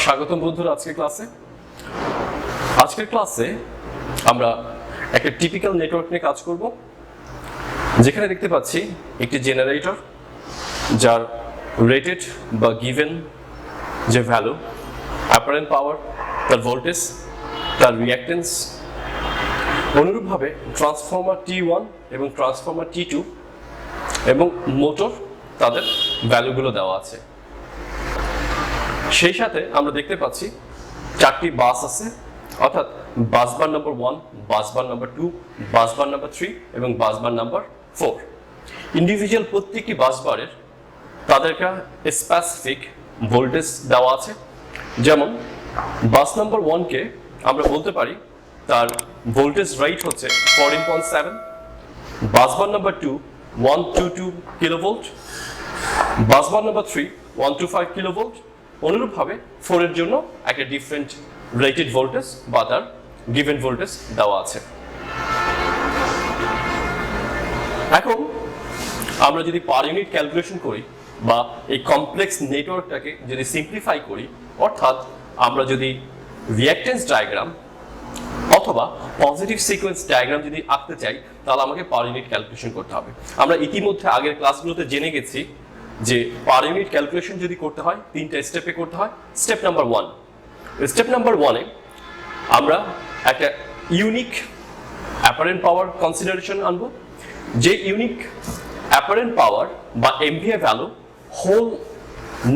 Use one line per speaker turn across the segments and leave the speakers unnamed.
স্বাগতম বন্ধুরা আজকের ক্লাসে আমরা একটা টিপিক্যাল নেটওয়ার্ক নিয়ে কাজ করব, যেখানে দেখতে পাচ্ছি একটি জেনারেটর যার রেটেড বা গিভেন যে ভ্যালু, অ্যাপারেন্ট পাওয়ার, তার ভোল্টেজ, তার রিঅ্যাক্টেন্স, অনুরূপভাবে ট্রান্সফর্মার T1 এবং ট্রান্সফর্মার T2 এবং মোটর, তাদের ভ্যালুগুলো দেওয়া আছে। সেই সাথে আমরা দেখতে পাচ্ছি চারটি বাস আছে, অর্থাৎ বাস বার নাম্বার 1, বাস বার নাম্বার 2, বাস বার নাম্বার 3 এবং বাস বার নাম্বার 4। ইন্ডিভিজুয়াল প্রত্যেকটি বাস বারের তাদেরকে স্পেসিফিক ভোল্টেজ দেওয়া আছে। যেমন বাস নাম্বার 1কে আমরা বলতে পারি তার ভোল্টেজ রেট হচ্ছে 14.7, বাস বার নাম্বার 2 122 কিলোভোল্ট, বাস বার নাম্বার 3 125 কিলোভোল্ট। অনুরূপভাবে 4 এর জন্য একটা ডিফারেন্ট রেটেড ভোল্টেজ বা তার গিভেন ভোল্টেজ দেওয়া আছে। এখন আমরা যদি পার ইউনিট ক্যালকুলেশন করি বা এই কমপ্লেক্স নেটওয়ার্কটাকে যদি সিম্পলিফাই করি, অর্থাৎ আমরা যদি রিঅ্যাক্টেন্স ডায়াগ্রাম অথবা পজিটিভ সিকোয়েন্স ডায়াগ্রাম যদি আঁকতে চাই, তাহলে আমাকে পার ইউনিট ক্যালকুলেশন করতে হবে। আমরা ইতিমধ্যে আগের ক্লাসগুলোতে জেনে গেছি যে পার ইউনিট ক্যালকুলেশন যদি করতে হয় 3টা স্টেপে করতে হয়। স্টেপ নাম্বার 1, স্টেপ নাম্বার 1-এ আমরা একটা ইউনিক অ্যাপারেন্ট পাওয়ার কনসিডারেশন আনবো। যে ইউনিক অ্যাপারেন্ট পাওয়ার বা এমভিএ ভ্যালু হোল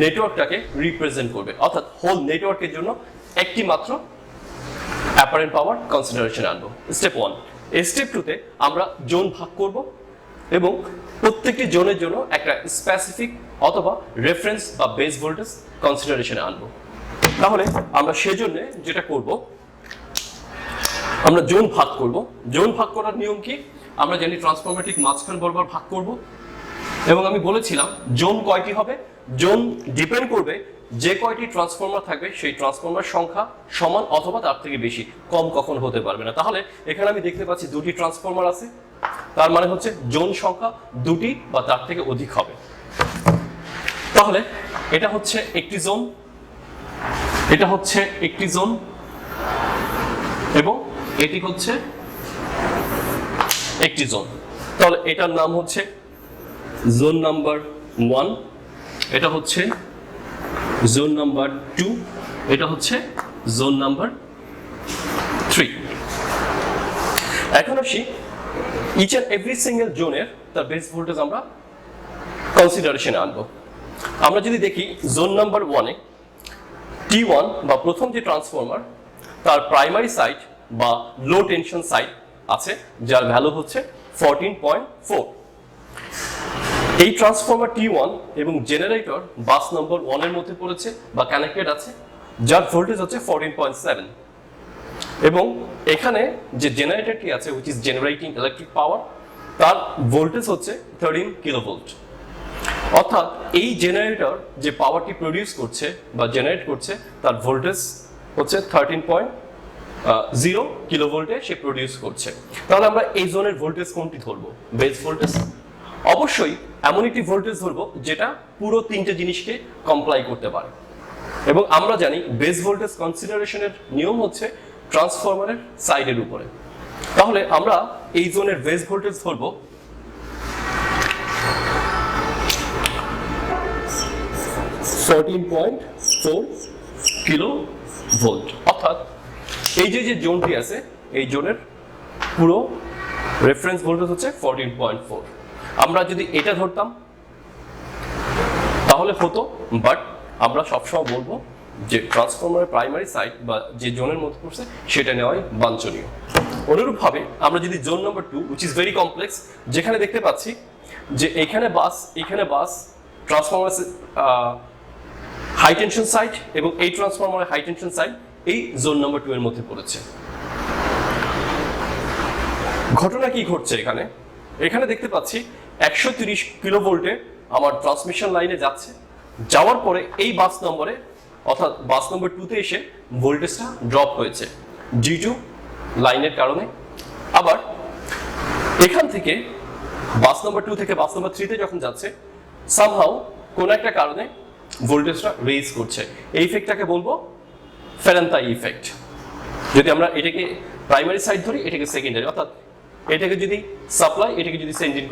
নেটওয়ার্কটাকে রিপ্রেজেন্ট করবে, অর্থাৎ হোল নেটওয়ার্কের জন্য একটি মাত্র অ্যাপারেন্ট পাওয়ার কনসিডারেশন আনবো। স্টেপ 1। স্টেপ 2-তে আমরা জোন ভাগ করব এবং প্রত্যেকটি জোনের জন্য একটা স্পেসিফিক অথবা রেফারেন্স বা বেস ভোল্টেজ কনসিডারেশনে আনবো। তাহলে আমরা সেজন্য যেটা করব, আমরা জোন ভাগ করব। জোন ভাগ করার নিয়ম কি? আমরা জানি ট্রান্সফরমার ঠিক মাঝখান বরাবর ভাগ করব, এবং আমি বলেছিলাম জোন কয়টি হবে। জোন ডিপেন্ড করবে যে কয়টি ট্রান্সফরমার থাকবে সেই ট্রান্সফরমার সংখ্যা সমান অথবা তার থেকে বেশি, কম কখন হতে পারবে না। তাহলে এখানে আমি দেখতে পাচ্ছি 2টি ট্রান্সফরমার আছে, তার মানে হচ্ছে জোন সংখ্যা 2টি বা তার থেকে অধিক হবে। তাহলে এটা হচ্ছে একটি জোন, এটা হচ্ছে একটি জোন, এবং এটি হচ্ছে একটি জোন। তাহলে এটার নাম হচ্ছে জোন নাম্বার 1, এটা হচ্ছে জোন নাম্বার 2, এটা হচ্ছে জোন নাম্বার 3। এখন আসি ইচ অ্যান্ড এভরি সিঙ্গেল জোনের তার বেস ভোল্টেজ আমরা কনসিডারেশনে আনবো। আমরা যদি দেখি জোন নাম্বার 1-এ T1 বা প্রথম যে ট্রান্সফরমার, তার প্রাইমারি সাইড বা লো টেনশন সাইড আছে, যার ভ্যালু হচ্ছে 14.4। এই ট্রান্সফরমার T1 এবং জেনারেটর বাস নম্বর 1 এর মধ্যে পড়েছে বা কানেক্টেড আছে, যার ভোল্টেজ হচ্ছে 14.7। এবং এখানে যে জেনারেটরটি আছে which is generating electric power, তার ভোল্টেজ হচ্ছে 13 কিলোভোল্ট। অর্থাৎ এই জেনারেটর যে পাওয়ারটি প্রডিউস করছে বা জেনারেট করছে, তার ভোল্টেজ হচ্ছে 13.0 কিলোভোল্টে সে প্রডিউস করছে। তাহলে আমরা এই জোনের ভোল্টেজ কোনটি ধরবো? Base voltage. অবশ্যই এমন একটি ভোল্টেজ ধরবো যেটা পুরো 3টে জিনিসকে কমপ্লাই করতে পারে, এবং আমরা জানি বেস ভোল্টেজ কনসিডারেশনের নিয়ম হচ্ছে ট্রান্সফরমারের সাইডের উপরে। তাহলে আমরা এই জোনের বেস ভোল্টেজ ধরবো 14.4 কিলো ভোল্ট। অর্থাৎ এই যে জোনটি আছে, এই জোনের পুরো রেফারেন্স ভোল্টেজ হচ্ছে 14.4। আমরা যদি এটা ধরতাম তাহলে হতো, বাট আমরা সবসময় বলবো যে ট্রান্সফরমারের প্রাইমারি সাইড বা যে জোনের মধ্যে পড়ছে সেটা নেওয়াই বাঞ্ছনীয়। অনুরূপভাবে আমরা যদি zone number 2 which is very complex, যেখানে দেখতে পাচ্ছি যে এখানে বাস ট্রান্সফরমার হাই টেনশন সাইড এবং এই ট্রান্সফরমারের হাই টেনশন সাইড এই জোন নাম্বার 2 এর মধ্যে পড়েছে। ঘটনা কি ঘটছে এখানে? এখানে দেখতে পাচ্ছি 130 কিলোভোল্টে আমার ট্রান্সমিশন লাইনে যাচ্ছে, যাওয়ার পরে এই বাস নম্বরে অর্থাৎ বাস নম্বর 2-তে এসে ভোল্টেজটা ড্রপ হয়েছে ডিউ টু লাইনের কারণে। আবার এখান থেকে বাস নম্বর 2 থেকে বাস নম্বর 3-তে যখন যাচ্ছে, সামহাউ কোন একটা কারণে ভোল্টেজটা রেজ করছে। এই ইফেক্টটাকে বলবো ফেরেনতাই ইফেক্ট। যদি আমরা এটাকে প্রাইমারি সাইড ধরি, এটাকে সেকেন্ডারি, অর্থাৎ এটাকে যদি সাপ্লাই, এটাকে যদি সেন্ড ইন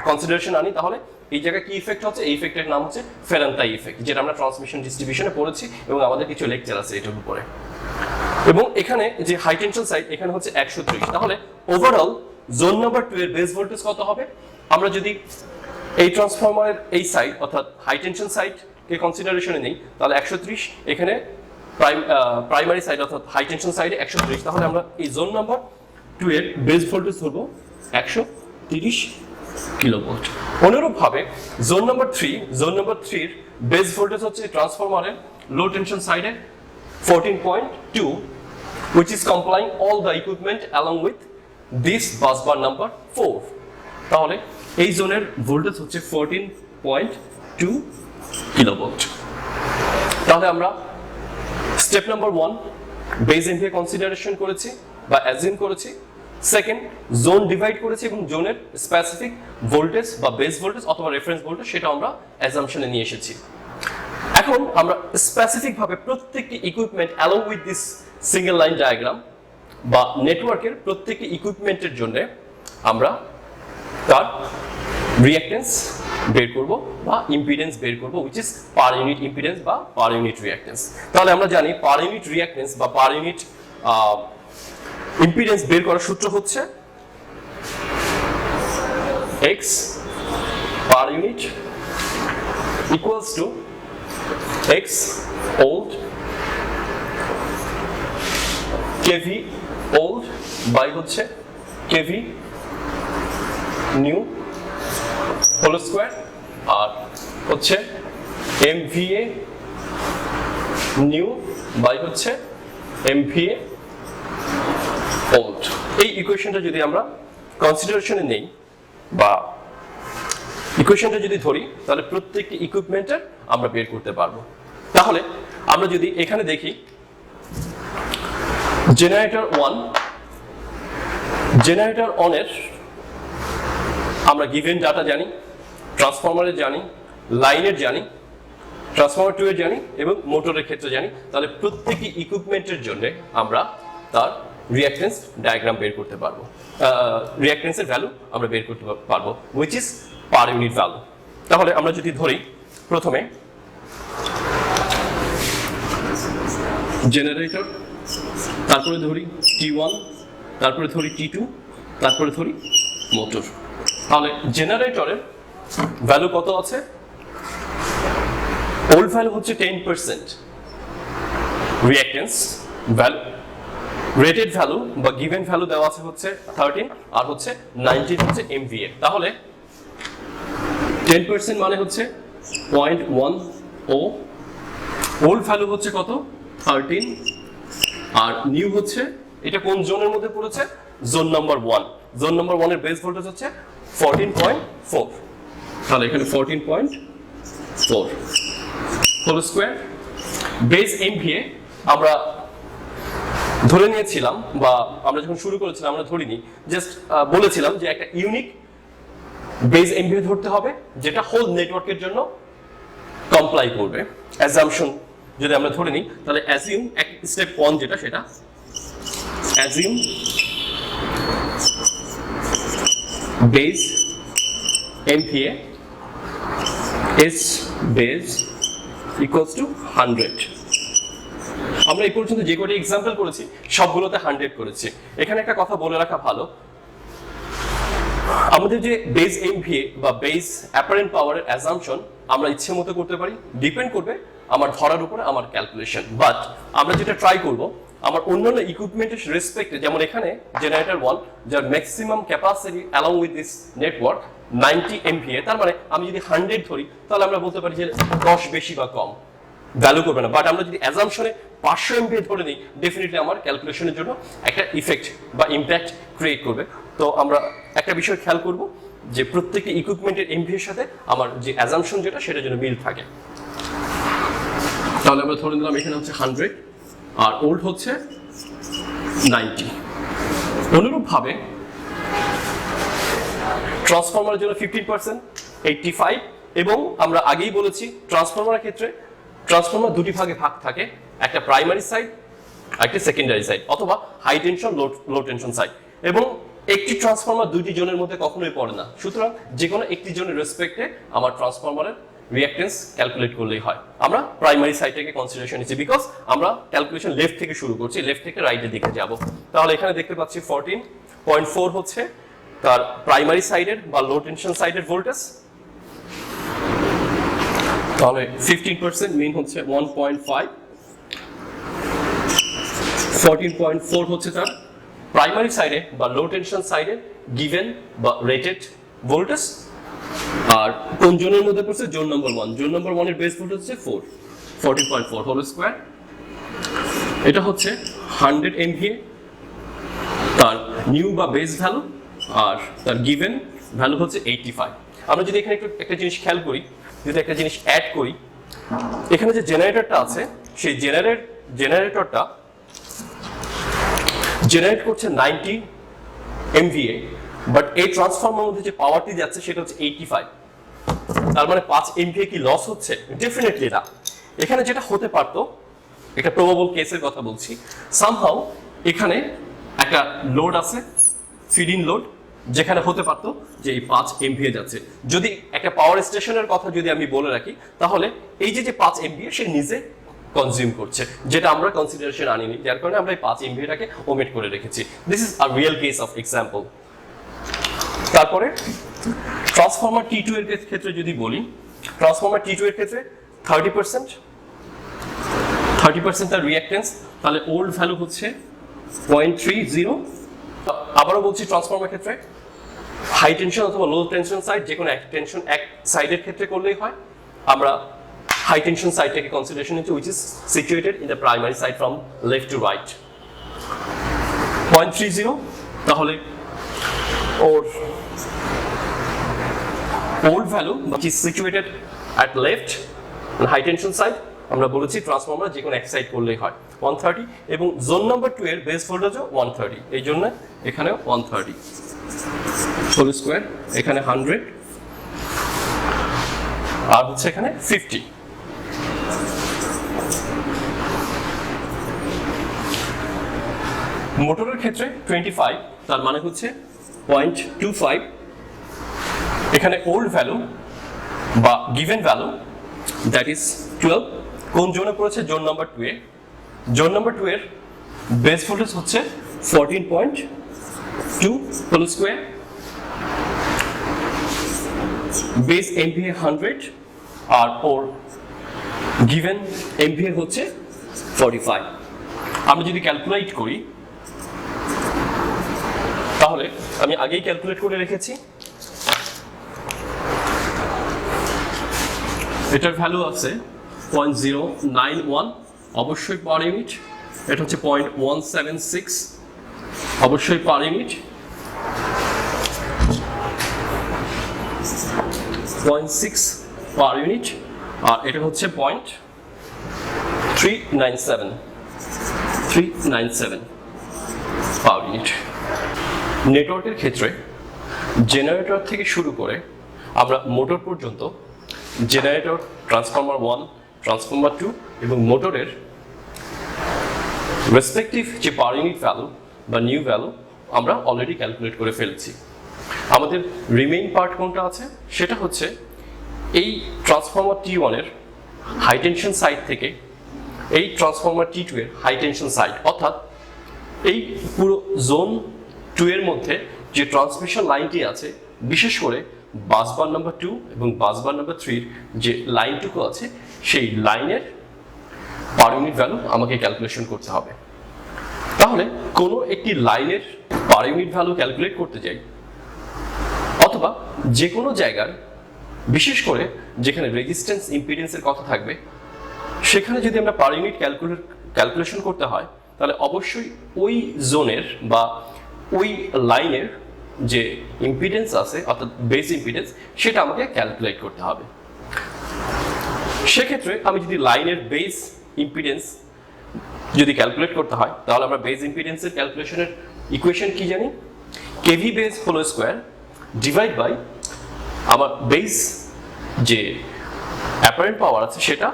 কনসিডারেশন আনি, তাহলে এই জায়গায় কি ইফেক্ট হচ্ছে, এই ইফেক্টের নাম হচ্ছে ফেরেনতাই ইফেক্ট, যেটা আমরা ট্রান্সমিশন ডিস্ট্রিবিউশনে পড়েছি এবং আমাদের কিছু লেকচার আছে এটার উপরে। এবং এখানে যে হাই টেনশন সাইড, এখানে হচ্ছে 130। তাহলে ওভারঅল জোন নাম্বার 2 এর বেস ভোল্টেজ কত হবে? আমরা যদি এই ট্রান্সফরমারের এই সাইড অর্থাৎ হাই টেনশন সাইডকে কনসিডারেশনে নেই, তাহলে 130, এখানে প্রাইমারি সাইড অর্থাৎ হাই টেনশন সাইডে 130। তাহলে আমরা এই জোন নাম্বার 2 এর বেস ভোল্টেজ ধরবো 130 কিলোভোল্ট। অনুরূপভাবে জোন নাম্বার 3 এর বেস ভোল্টেজ হচ্ছে ট্রান্সফরমারের লো টেনশন সাইডে 14.2, which is complying all the equipment along with this bus bar number 4. তাহলে এই জোনের ভোল্টেজ হচ্ছে 14.2 কিলোভোল্ট। তাহলে আমরা step number 1 base MVA consideration করেছি বা অ্যাজিউম করেছি। সেকেন্ড, জোন ডিভাইড করেছি এবং জোনের স্পেসিফিক ভোল্টেজ বা বেস ভোল্টেজ অথবা রেফারেন্স ভোল্টেজ সেটা আমরা অ্যাজাম্পশনে নিয়ে এসেছি। এখন আমরা স্পেসিফিক ভাবে প্রত্যেকটি equipment along with this single line diagram বা নেটওয়ার্কের প্রত্যেকটি ইকুইপমেন্টের জন্য আমরা তার রিঅ্যাকটেন্স বের করব বা ইম্পিডেন্স বের করব, which is per unit impedance বা পার ইউনিট রিঅ্যাকটেন্স। তাহলে আমরা জানি পার ইউনিট রিঅ্যাকটেন্স বা পার ইউনিট ইম্পিডেন্স বের করার সূত্র হচ্ছে x per unit equals to x old kV old by হচ্ছে kV new whole square আর হচ্ছে MVA new by হচ্ছে MVA old। এই ইকুয়েশনটা যদি আমরা কনসিডারেশনে নেই বা ইকুয়েশনটা যদি ধরি, তাহলে প্রত্যেকটি ইকুইপমেন্টের আমরা বের করতে পারবো। তাহলে আমরা যদি এখানে দেখি জেনারেটর 1 এর আমরা গিভেন ডাটা জানি, ট্রান্সফরমারের জানি, লাইনের জানি, ট্রান্সফরমার 2 এর জানি এবং মোটরের ক্ষেত্রে জানি। তাহলে প্রত্যেকটি ইকুইপমেন্টের জন্য আমরা তার রিঅ্যাকটেন্স ডায়াগ্রাম বের করতে পারবো, রিঅ্যাকটেন্সের ভ্যালু আমরা বের করতে পারবো, which is per unit value. তাহলে আমরা যদি ধরি প্রথমে জেনারেটর, তারপরে ধরি T1, তারপরে ধরি T2, তারপরে ধরি মোটর। তাহলে জেনারেটরের ভ্যালু কত আছে? ওল্ড ভ্যালু হচ্ছে 10%, রিঅ্যাকটেন্স ভ্যালু রেটেড ভ্যালু বা গিভেন ভ্যালু দেওয়া আছে হচ্ছে 13 আর হচ্ছে 19 হচ্ছে MVA। তাহলে 10% মানে হচ্ছে 0.10, ওল্ড ভ্যালু হচ্ছে কত? 13 আর নিউ হচ্ছে, এটা কোন জোনের মধ্যে পড়েছে? Zone number 1। জোন নাম্বার 1 এর বেস ভোল্টেজ হচ্ছে 14.4। তাহলে এখানে 14.4 হোল স্কয়ার। বেস এমভিএ আমরা ধরে নিয়েছিলাম বা আমরা যখন শুরু করেছিলাম আমরা ধরিনি, জাস্ট বলেছিলাম যে একটা ইউনিক বেস এমভিএ ধরতে হবে যেটা হোল নেটওয়ার্কের জন্য কমপ্লাই করবে। অ্যাজাম্পশন যদি আমরা ধরে নিই, তাহলে অ্যাজিউম স্টেপ 1 যেটা, সেটা assume base MVA is base equals to 100। আমরা এই পর্যন্ত যে কটি এক্সাম্পল করেছি সবগুলোতে 100 করেছি। এখানে একটা কথা বলে রাখা ভালো, আমাদের যে বেস এমভিএ বা বেস অ্যাপারেন্ট পাওয়ারের অ্যাজাম্পশন আমরা ইচ্ছে মতো করতে পারি, ডিপেন্ড করবে আমার ধরার উপরে, আমার ক্যালকুলেশন। বাট আমরা যেটা ট্রাই করব, আমার অন্যান্য ইকুইপমেন্টের রেসপেক্টে, যেমন এখানে জেনারেটর 1 যার maximum capacity along with this network 90 MVA, তার মানে আমি যদি 100 ধরি তাহলে আমরা বলতে পারি যে 10 বেশি বা কম ভ্যালু করবে না। বাট আমরা যদি অ্যাজাম্পশনে 500 MVA ধরে নিই, ডেফিনেটলি আমার ক্যালকুলেশনের জন্য একটা ইফেক্ট বা ইম্প্যাক্ট ক্রিয়েট করবে। তো আমরা একটা বিষয় খেয়াল করব যে প্রত্যেকটি ইকুইপমেন্টের এমভিএর সাথে আমার যে অ্যাজাম্পশন যেটা, সেটার জন্য মিল থাকে। তাহলে আমরা ধরে নিলাম এখানে হচ্ছে 100 আর ওল্ড হচ্ছে 90। অনুরূপভাবে ট্রান্সফরমারের জন্য 15% 85, এবং আমরা আগেই বলেছি ট্রান্সফরমারের ক্ষেত্রে ট্রান্সফরমার দুটি ভাগে ভাগ থাকে, একটা প্রাইমারি সাইড, একটা সেকেন্ডারি সাইড, অথবা high tension low tension side. এবং একটি ট্রান্সফরমার দুইটি জোনের মধ্যে কখনোই পড়ে না, সুতরাং যে কোনো একটি জোনের রেসপেক্টে আমার ট্রান্সফরমারের রিঅ্যাকটেন্স ক্যালকুলেট করলেই হয়। আমরা প্রাইমারি সাইডটাকে কনসিডারেশন নিচ্ছি, বিকজ আমরা ক্যালকুলেশন লেফট থেকে শুরু করছি, লেফট থেকে রাইটের দিকে যাব। তাহলে এখানে দেখতে পাচ্ছি 14.4 হচ্ছে তার প্রাইমারি সাইডের বা লো টেনশন সাইডের ভোল্টেজ। তাহলে 15% মিন হচ্ছে 1.5, 14.4 হচ্ছে তার প্রাইমারি সাইডে বা লো টেনশন সাইডে গিভেন বা রেটেড ভোল্টেজ। আর কোন জোনের মধ্যে পড়ছে? Zone number 1। জোন নাম্বার 1 এর বেস ভোল্টেজ হচ্ছে 14.4 হোল স্কয়ার। এটা হচ্ছে 100 MVA তার নিউ বা বেস ভ্যালু, আর তার গিভেন ভ্যালু হচ্ছে 85। আমরা যদি এখানে একটু একটা জিনিস খেয়াল করি, যদি একটা জিনিস অ্যাড করি, এখানে যে জেনারেটরটা আছে সেই জেনারেটরটা জেনারেট করছে 90 MVA, বাট এই ট্রান্সফরমারের মধ্যে যে পাওয়ারটি যাচ্ছে সেটা হচ্ছে 85। তার মানে 5 MVA কি লস হচ্ছে? ডেফিনেটলি না। এখানে যেটা হতে পারতো, একটা প্রবাবল কেসের কথা বলছি, সামহাউ এখানে একটা লোড আছে, ফিডিং লোড, যেখানে হতে পারতো যে এই 5 MVA যাচ্ছে। যদি একটা পাওয়ার স্টেশনের কথা যদি আমি বলে রাখি, তাহলে এই যে 5 MVA সে নিজে কনজিউম করছে, যেটা আমরা কনসিডারেশন আনিনি, যার কারণে আমরা এই 5 MVA টাকে ওমিট করে রেখেছি। This is a real case of example. তারপরে ট্রান্সফরমার T2 এর ক্ষেত্রে যদি বলি, ট্রান্সফরমার T2 এর ক্ষেত্রে 30% তার রিঅ্যাকটেন্স, তাহলে ওল্ড ভ্যালু হচ্ছে 0.30। আবারও বলছি, ট্রান্সফরমার ক্ষেত্রে হাই টেনশন অথবা লো টেনশন সাইড, যে কোনো এক সাইডের ক্ষেত্রে করলেই হয়। আমরা হাই টেনশন সাইডটাকে কনসিডারেশন নিচ্ছি, which is situated in the primary side from left to right. 0.30, তাহলে ওর old value which is situated at left and high tension side, আমরা বলেছি ট্রান্সফরমার যে কোনো এক সাইড করলেই হয় 130, এবং জোন নাম্বার 2 এর বেস ভোল্টেজও 130, এই জন্য এখানে 130 হোল স্কয়ার, এখানে 100, আর হচ্ছে এখানে 50। মোটরের ক্ষেত্রে 25, তার মানে হচ্ছে 0.25। এখানে ওল্ড ভ্যালু বা গিভেন ভ্যালু দ্যাট ইজ 12। কোন জোনে পড়েছে? জোন নাম্বার 2 এ। জোন নাম্বার 2 এর বেস ভোল্টেজ হচ্ছে 14.2 হোল স্কয়ার, বেস MVA 100, আর ওর গিভেন MVA হচ্ছে 45। আমি যদি ক্যালকুলেট করি, তাহলে আমি আগেই ক্যালকুলেট করে রেখেছি, এটার ভ্যালু আছে 0.091 অবশ্যই পার ইউনিট, এটা হচ্ছে 0.176 অবশ্যই পার ইউনিট, 0.6 পার ইউনিট, আর এটা হচ্ছে 0.397 পার ইউনিট। নেটওয়ার্কের ক্ষেত্রে জেনারেটর থেকে শুরু করে আমরা মোটর পর্যন্ত, জেনারেটর, ট্রান্সফরমার 1, ট্রান্সফরমার 2 এবং মোটরের রেসপেক্টিভ যে পার ইউনিট ভ্যালু বা নিউ ভ্যালু আমরা অলরেডি ক্যালকুলেট করে ফেলেছি। আমাদের রিমেইন পার্ট কোনটা আছে? সেটা হচ্ছে এই ট্রান্সফরমার T1 এর হাই টেনশন সাইড থেকে এই ট্রান্সফরমার T2 এর হাই টেনশন সাইড, অর্থাৎ এই পুরো জোন 2 এর মধ্যে যে ট্রান্সমিশন লাইনটি আছে, বিশেষ করে বাসবার নাম্বার 2 এবং বাসবার নাম্বার 3 যে লাইনটুকু আছে, সেই লাইনের পার ইউনিট ভ্যালু আমাকে ক্যালকুলেশন করতে হবে। তাহলে কোনো একটি লাইনের পার ইউনিট ভ্যালু ক্যালকুলেট করতে যাই, অথবা যে কোনো জায়গার, বিশেষ করে যেখানে রেজিস্ট্যান্স ইম্পিডেন্সের কথা থাকবে, সেখানে যদি আমরা পার ইউনিট ক্যালকুলেশন করতে হয়, তাহলে অবশ্যই ওই জোনের বা ওই লাইনের যে ইম্পিডেন্স আছে, অর্থাৎ বেস ইম্পিডেন্স, সেটা আমাকে ক্যালকুলেট করতে হবে। সেক্ষেত্রে আমি যদি লাইনের বেস ইম্পিডেন্স যদি ক্যালকুলেট করতে হয়, তাহলে আমরা বেস ইম্পিডেন্সের ক্যালকুলেশনের ইকুয়েশন কি জানি? KV base whole square divide by আমার বেস যে অ্যাপারেন্ট পাওয়ার আছে সেটা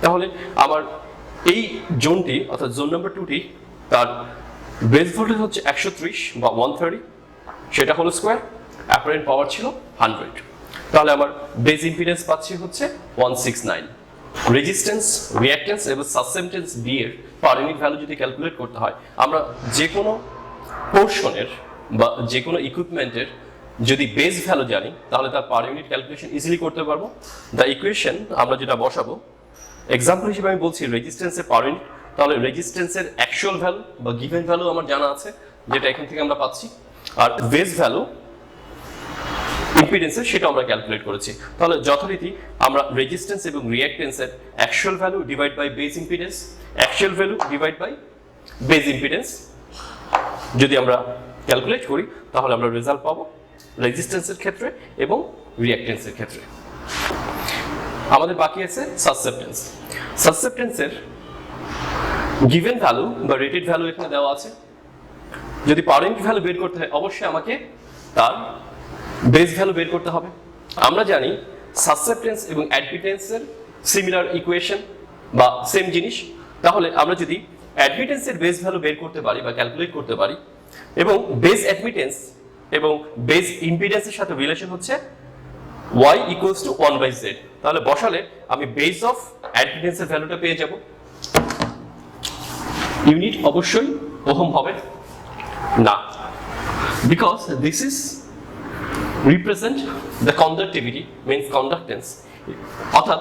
তাহলে আমার এই জোনটি অর্থাৎ জোন নাম্বার 2টি তার বেস ভোল্টেজ হচ্ছে 130 বা 130, সেটা হলো স্কোয়ার, অ্যাপারেন্ট পাওয়ার ছিল 100। তাহলে আমার বেস ইম্পিডেন্স পাচ্ছি হচ্ছে 169। রেজিস্ট্যান্স, রিঅ্যাকট্যান্স এবং সাসেপ্টেন্স বি এর পার ইউনিট ভ্যালু যদি ক্যালকুলেট করতে হয়, আমরা যে কোনো পোর্শনের বা যে কোনো ইকুইপমেন্টের যদি বেস ভ্যালু জানি তাহলে তার পার ইউনিট ক্যালকুলেশন ইজিলি করতে পারবো। দ্য ইকুয়েশন আমরা যেটা বসাবো, এক্সাম্পল হিসেবে আমি বলছি রেজিস্ট্যান্সের পার ইউনিট, তাহলে রেজিস্ট্যান্সের অ্যাকচুয়াল ভ্যালু বা গিভেন ভ্যালু আমার জানা আছে, যেটা এখান থেকে আমরা পাচ্ছি, আর বেস ভ্যালু ইম্পিডেন্সের সেটা আমরা ক্যালকুলেট করেছি। তাহলে যথারীতি আমরা রেজিস্ট্যান্স এবং রিঅ্যাকট্যান্সের actual value divide by base impedance, actual value divide by base impedance যদি আমরা ক্যালকুলেট করি তাহলে আমরা রেজাল্ট পাবো রেজিস্ট্যান্সের ক্ষেত্রে এবং রিঅ্যাকট্যান্সের ক্ষেত্রে। আমাদের বাকি আছে সাসেপ্টেন্স। সাসেপ্টেন্সের গিভেন ভ্যালু বা রেটেড ভ্যালু এখানে দেওয়া আছে। যদি পার ইউনিট ভ্যালু বের করতে হয় অবশ্যই আমাকে তার বেস ভ্যালু বের করতে হবে। আমরা জানি সাসেপ্টেন্স এবং অ্যাডমিটেন্সের সিমিলার ইকুয়েশন বা সেম জিনিস। তাহলে আমরা যদি অ্যাডমিটেন্সের বেস ভ্যালু বের করতে পারি বা ক্যালকুলেট করতে পারি এবং বেস অ্যাডমিটেন্স এবং বেস ইম্পিডেন্সের সাথে রিলেশন হচ্ছে y ইকুয়ালস টু 1/z, তাহলে বসালে আমি বেস অফ অ্যাডমিটেন্সের ভ্যালুটা পেয়ে যাব। ইউনিট অবশ্যই ওহম হবে না, because this is represent the conductivity means conductance, অর্থাৎ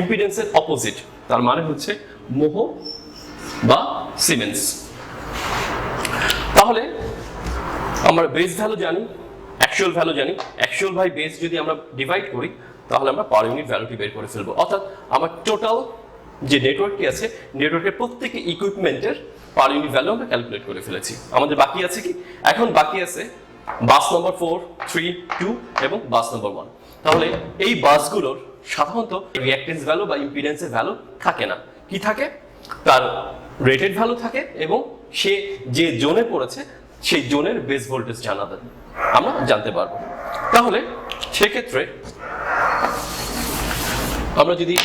ইম্পিডেন্সের অপোজিট, তার মানে হচ্ছে মোহ বা সিমেন্স। তাহলে আমরা বেস ভ্যালু জানি, অ্যাকচুয়াল ভ্যালু জানি, অ্যাকচুয়াল বাই বেস যদি আমরা ডিভাইড করি তাহলে আমরা পার ইউনিট ভ্যালুটি বের করে ফেলবো। অর্থাৎ আমার টোটাল যে নেটওয়ার্কটি আছে, নেটওয়ার্কের প্রত্যেকটি ইকুইপমেন্টের পার ইউনিট ভ্যালু আমরা ক্যালকুলেট করে ফেলেছি। আমাদের বাকি আছে কি? এখন বাকি আছে বাস নম্বর 4, 3, 2 এবং বাস নম্বর 1। তাহলে এই বাসগুলোর সাধারণত রিঅ্যাকট্যান্স ভ্যালু বা ইম্পিডেন্সের ভ্যালু থাকে না। কি থাকে? তার রেটেড ভ্যালু থাকে এবং সে যে জোনে পড়েছে সেই জোনের বেস ভোল্টেজ আমরা জানতে পারবো। তাহলে সেক্ষেত্রে আমরা যদি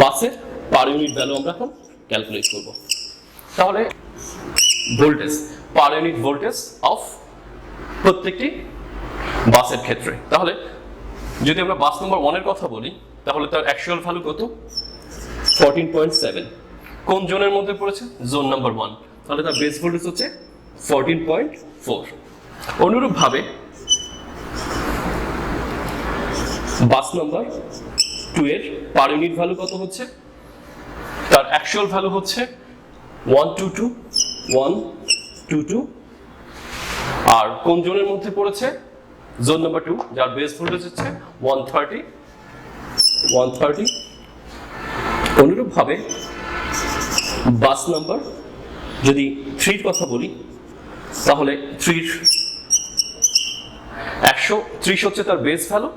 বাসের পার ইউনিট ভ্যালু আমরা এখন ক্যালকুলেট করব, তাহলে voltage, per unit voltage of প্রত্যেকটি বাসের ক্ষেত্রে। তাহলে যদি আমরা বাস নম্বর 1 এর কথা বলি তাহলে তার অ্যাকচুয়াল ভ্যালু কত? 14.7। কোন জোনের মধ্যে পড়েছে? Zone number 1। তাহলে তার বেস ভোল্টেজ হচ্ছে 14.4। অনুরূপভাবে বাস নাম্বার 2 এর পার ইউনিট ভ্যালু কত হচ্ছে? তার অ্যাকচুয়াল ভ্যালু হচ্ছে 122, আর কোন জোনের মধ্যে পড়েছে? জোন নাম্বার 2, যার বেস ভোল্টেজ হচ্ছে 130। অনুরূপভাবে বাস নাম্বার যদি 3 এর কথা বলি তাহলে 3 130 হচ্ছে তার বেস ভ্যালু,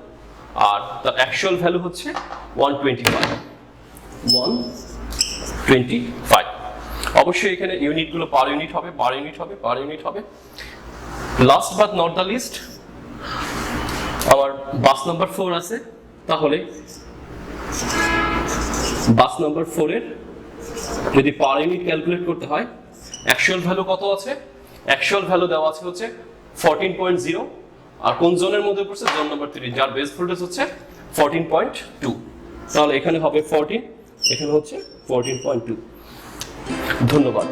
আর তার অ্যাকচুয়াল ভ্যালু হচ্ছে 125। অবশ্যই এখানে ইউনিটগুলো পার ইউনিট হবে। Last but not the least আমার বাস নাম্বার 4 আছে। তাহলে বাস নাম্বার 4 এর যদি পার ইউনিট ক্যালকুলেট করতে হয়, অ্যাকচুয়াল ভ্যালু কত আছে? অ্যাকচুয়াল ভ্যালু দেওয়া আছে হচ্ছে 14.0, আর কোন জোনের মধ্যে পড়ছে? জোন নাম্বার 3, যার বেস ভোল্টেজ হচ্ছে 14.2। তাহলে এখানে হবে 14, এখানে হচ্ছে 14.2। ধন্যবাদ।